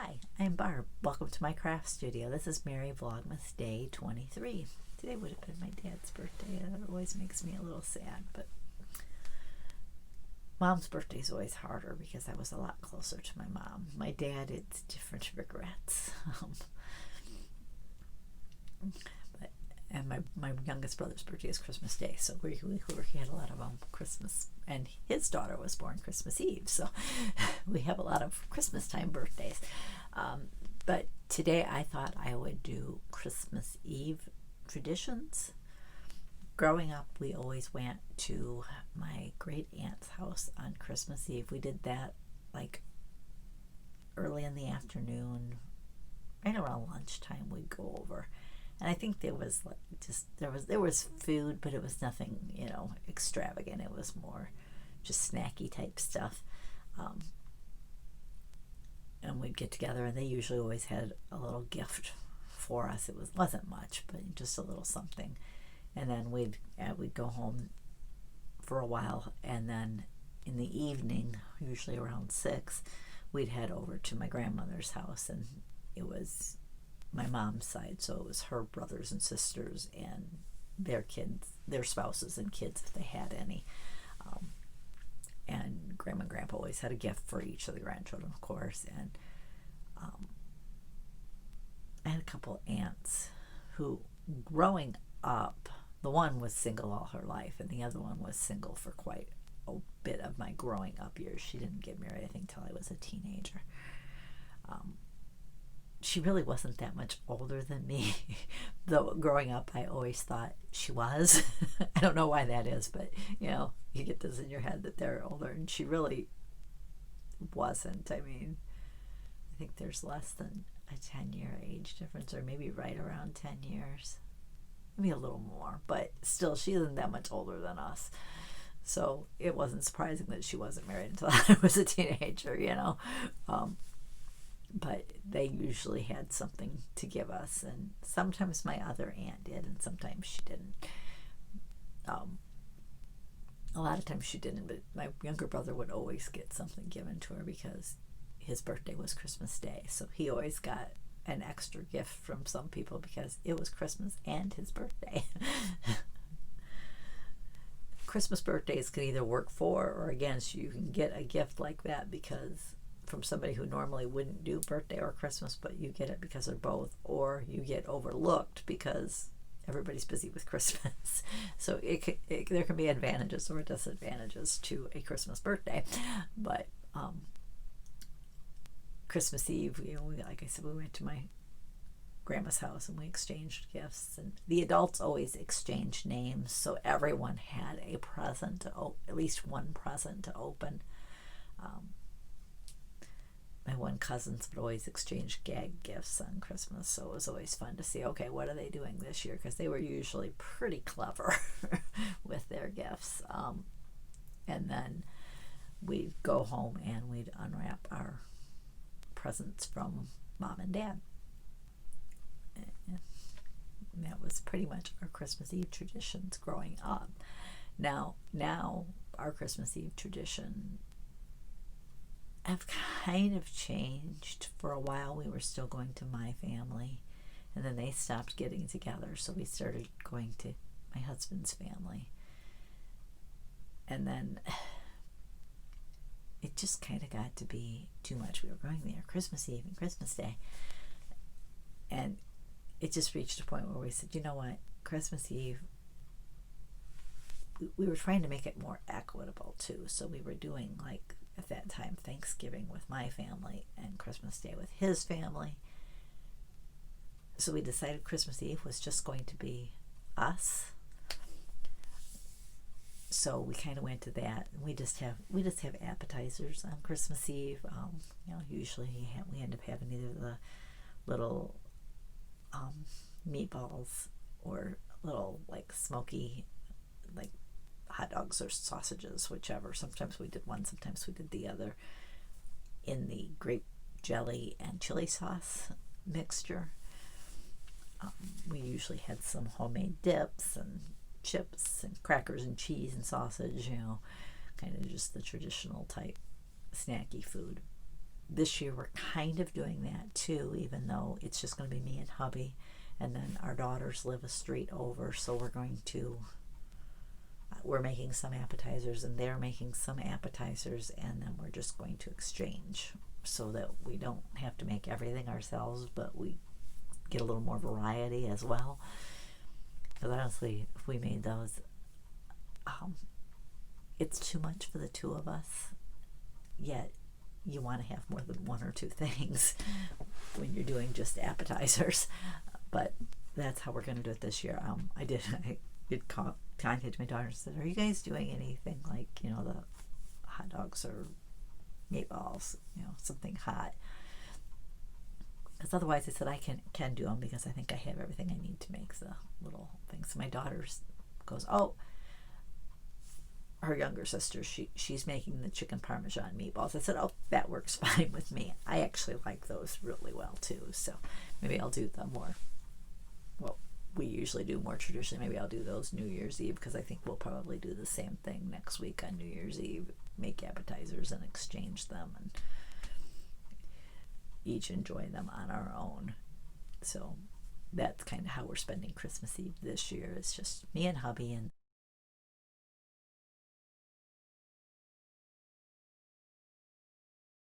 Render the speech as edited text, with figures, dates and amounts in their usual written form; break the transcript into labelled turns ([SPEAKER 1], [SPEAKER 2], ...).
[SPEAKER 1] Hi, I'm Barb. Welcome to my craft studio. This is Merry Vlogmas Day 23. Today would have been my dad's birthday. It always makes me a little sad, but Mom's birthday is always harder because I was a lot closer to my mom. My dad, it's different regrets. And my youngest brother's birthday is Christmas Day, so we had a lot of Christmas, and his daughter was born Christmas Eve, so we have a lot of Christmas time birthdays. But today I thought I would do Christmas Eve traditions. Growing up, we always went to my great aunt's house on Christmas Eve. We did that like early in the afternoon, right around lunchtime. We'd go over. And I think there was there was food, but it was nothing, extravagant. It was more just snacky type stuff. And we'd get together, and they usually always had a little gift for us. It wasn't much, but just a little something. And then we'd go home for a while, and then in the evening, usually around 6, we'd head over to my grandmother's house, and it was my mom's side, so it was her brothers and sisters and their kids, their spouses and kids if they had any. And Grandma and Grandpa always had a gift for each of the grandchildren, of course. And I had a couple aunts who, growing up, the one was single all her life, and the other one was single for quite a bit of my growing up years. She didn't get married, I think, till I was a teenager. She really wasn't that much older than me, though growing up I always thought she was. I don't know why that is, but you get this in your head that they're older, and she really wasn't. I mean, I think there's less than a 10-year age difference, or maybe right around 10 years, maybe a little more, but still she isn't that much older than us. So it wasn't surprising that she wasn't married until I was a teenager, but they usually had something to give us, and sometimes my other aunt did, and sometimes she didn't. A lot of times she didn't, but my younger brother would always get something given to her because his birthday was Christmas Day, so he always got an extra gift from some people because it was Christmas and his birthday. Christmas birthdays can either work for or against you. You can get a gift like that because from somebody who normally wouldn't do birthday or Christmas, but you get it because of both, or you get overlooked because everybody's busy with Christmas. So there can be advantages or disadvantages to a Christmas birthday. But Christmas Eve, like I said, we went to my grandma's house and we exchanged gifts, and the adults always exchanged names, so everyone had a present, at least one present to open. My one cousins would always exchange gag gifts on Christmas, so it was always fun to see, okay, what are they doing this year? Because they were usually pretty clever with their gifts. And then we'd go home and we'd unwrap our presents from Mom and Dad. And that was pretty much our Christmas Eve traditions growing up. Now our Christmas Eve tradition have kind of changed. For a while we were still going to my family, and then they stopped getting together, so we started going to my husband's family, and then it just kind of got to be too much. We were going there Christmas Eve and Christmas Day, and it just reached a point where we said, you know what, Christmas Eve, we were trying to make it more equitable too, so we were doing, like, at that time, Thanksgiving with my family and Christmas Day with his family. So we decided Christmas Eve was just going to be us. So we kind of went to that. We just have appetizers on Christmas Eve. Usually we end up having either the little meatballs or little, like, smoky, like, hot dogs or sausages, whichever. Sometimes we did one, sometimes we did the other, in the grape jelly and chili sauce mixture. We usually had some homemade dips and chips and crackers and cheese and sausage, kind of just the traditional type snacky food. this year we're kind of doing that too, even though it's just going to be me and hubby, and then our daughters live a street over, so we're making some appetizers and they're making some appetizers, and then we're just going to exchange so that we don't have to make everything ourselves, but we get a little more variety as well. Because honestly, if we made those, it's too much for the two of us, yet you want to have more than one or two things when you're doing just appetizers. But that's how we're going to do it this year. I did contacted my daughter and said, are you guys doing anything like, the hot dogs or meatballs, something hot? Because otherwise, I said I can do them, because I think I have everything I need to make the little things. So my daughter goes, oh, her younger sister, she's making the chicken parmesan meatballs. I said, oh, that works fine with me. I actually like those really well too. So maybe I'll do them more. Well, we usually do more traditionally. Maybe I'll do those New Year's Eve, because I think we'll probably do the same thing next week on New Year's Eve. Make appetizers and exchange them, and each enjoy them on our own. So that's kind of how we're spending Christmas Eve this year. It's just me and hubby, and